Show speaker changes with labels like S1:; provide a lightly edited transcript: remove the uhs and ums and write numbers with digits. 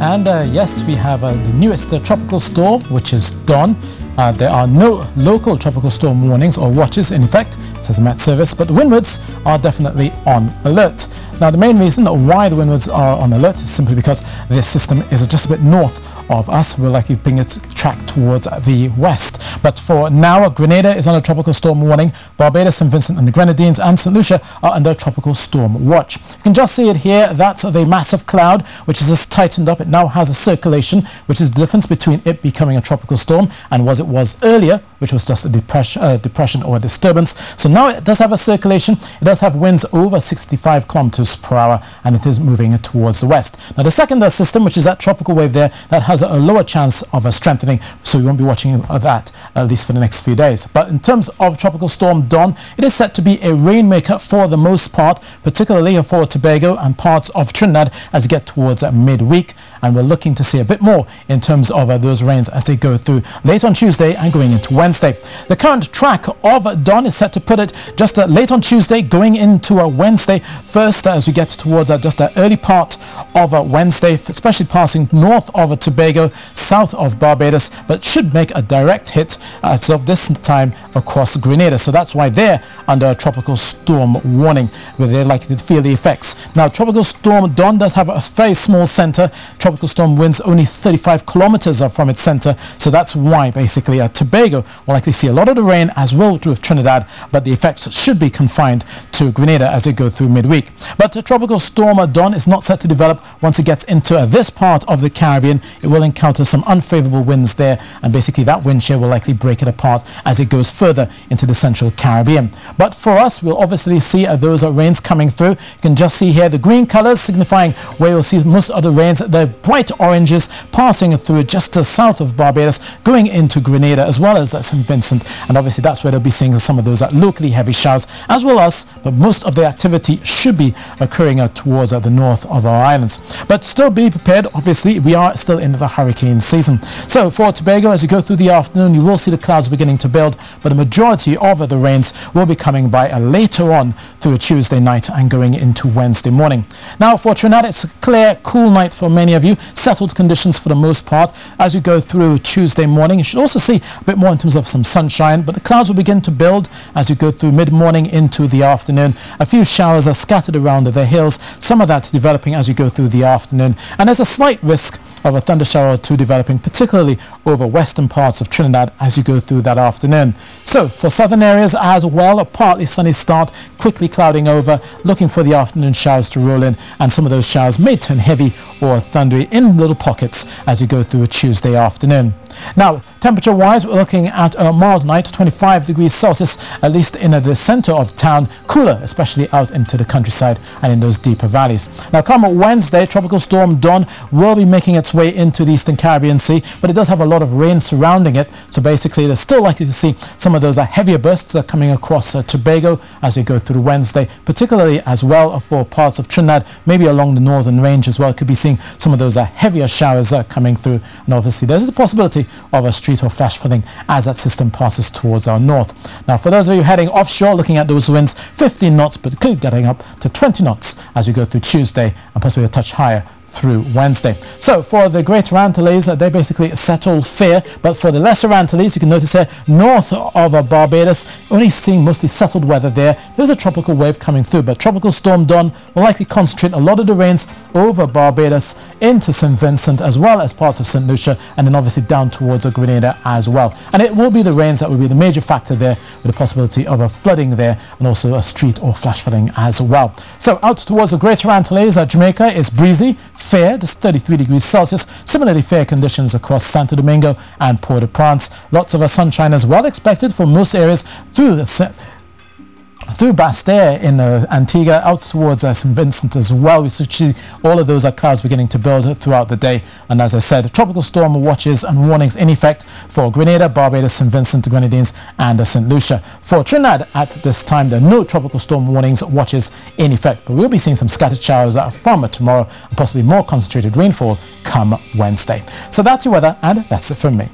S1: And yes, we have the newest tropical storm, which is Don. There are no local tropical storm warnings or watches in effect, says the Met Service, but the windwards are definitely on alert. Now, the main reason why the windwards are on alert is simply because this system is just a bit north of us. We're likely to bring its track towards the west. But for now, Grenada is under tropical storm warning. Barbados, St. Vincent and the Grenadines and St. Lucia are under tropical storm watch. You can just see it here. That's the massive cloud, which is just tightened up. It now has a circulation, which is the difference between it becoming a tropical storm and what it was earlier, which was just a depression or a disturbance. So now it does have a circulation. It does have winds over 65 kilometers per hour, and it is moving towards the west. Now, the second system, which is that tropical wave there, that has a lower chance of strengthening, so we won't be watching that at least for the next few days. But in terms of tropical storm Don, it is set to be a rainmaker for the most part, particularly for Tobago and parts of Trinidad as we get towards midweek, and we're looking to see a bit more in terms of those rains as they go through late on Tuesday and going into Wednesday. The current track of Don is set to put it just late on Tuesday going into Wednesday. First, as we get towards just the early part of Wednesday, especially passing north of Tobago, south of Barbados, but should make a direct hit as of this time across Grenada. So that's why they're under a tropical storm warning, where they're likely to feel the effects. Now, tropical storm Don does have a very small center. Tropical storm winds only 35 kilometers from its center, so that's why basically Tobago will likely see a lot of the rain, as will with Trinidad, but the effects should be confined to Grenada as they go through midweek. But tropical storm Don is not set to develop once it gets into this part of the Caribbean. It will encounter some unfavorable winds there, and basically that wind shear will likely break it apart as it goes further into the central Caribbean. But for us, we'll obviously see those rains coming through. You can just see here the green colors signifying where you'll see most of the rains. The bright oranges passing through just south of Barbados, going into Grenada as well as St. Vincent, and obviously that's where they'll be seeing some of those locally heavy showers as well as, but most of the activity should be occurring towards the north of our islands. But still be prepared. Obviously, we are still into the hurricane season. So for Tobago, as you go through the afternoon, you will see the clouds beginning to build, but the majority of the rains will be coming by later on through Tuesday night and going into Wednesday morning. Now for Trinidad, it's a clear, cool night for many of you. Settled conditions for the most part. As you go through Tuesday morning, you should also see a bit more in terms of some sunshine, but the clouds will begin to build as you go through mid-morning into the afternoon. A few showers are scattered around the hills, some of that developing as you go through the afternoon, and there's a slight risk of a thunder shower or two developing, particularly over western parts of Trinidad as you go through that afternoon. So for southern areas as well, a partly sunny start, quickly clouding over, looking for the afternoon showers to roll in, and some of those showers may turn heavy or thundery in little pockets as you go through a Tuesday afternoon. Now, temperature-wise, we're looking at a mild night, 25 degrees Celsius, at least in the center of town, cooler, especially out into the countryside and in those deeper valleys. Now, come Wednesday, tropical storm Don will be making its way into the eastern Caribbean Sea, but it does have a lot of rain surrounding it, so basically they're still likely to see some of those heavier bursts coming across Tobago as we go through Wednesday, particularly as well for parts of Trinidad, maybe along the northern range as well. Could be seeing some of those heavier showers coming through, and obviously there's the possibility of a street or flash flooding as that system passes towards our north. Now, for those of you heading offshore, looking at those winds, 15 knots, but could getting up to 20 knots as we go through Tuesday, and possibly a touch higher through Wednesday. So for the Greater Antilles, they basically settle fair, but for the Lesser Antilles, you can notice here north of Barbados, only seeing mostly settled weather there. There's a tropical wave coming through, but tropical storm Don will likely concentrate a lot of the rains over Barbados into St. Vincent as well as parts of St. Lucia, and then obviously down towards Grenada as well. And it will be the rains that will be the major factor there, with the possibility of a flooding there and also a street or flash flooding as well. So out towards the Greater Antilles, Jamaica is breezy, fair, just 33 degrees Celsius. Similarly fair conditions across Santo Domingo and Port-au-Prince. Lots of sunshine as well expected for most areas through Basse-Terre in Antigua, out towards St. Vincent as well. We see all of those clouds beginning to build throughout the day. And as I said, tropical storm watches and warnings in effect for Grenada, Barbados, St. Vincent, the Grenadines and St. Lucia. For Trinidad at this time, there are no tropical storm warnings watches in effect, but we'll be seeing some scattered showers from tomorrow and possibly more concentrated rainfall come Wednesday. So that's your weather, and that's it from me.